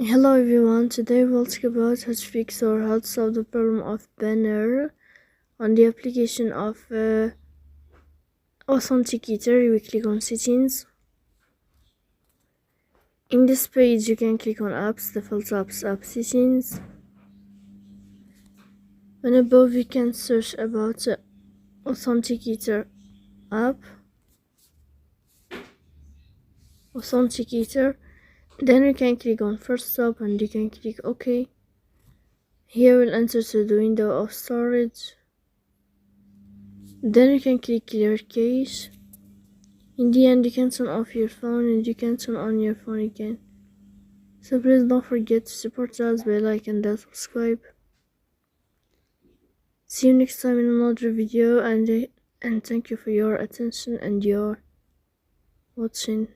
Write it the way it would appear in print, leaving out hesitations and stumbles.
Hello everyone, today we'll talk about how to fix or how to solve the problem of banner on the application of Authenticator. We click on settings. In this page you can click on apps, default apps, app settings. And above you can search about Authenticator app, Authenticator. Then you can click on first stop and you can click OK. Here we'll enter to the window of storage. Then you can click clear cache. In the end, you can turn off your phone and you can turn on your phone again. So please don't forget to support us by like and subscribe. See you next time in another video, and thank you for your attention and your watching.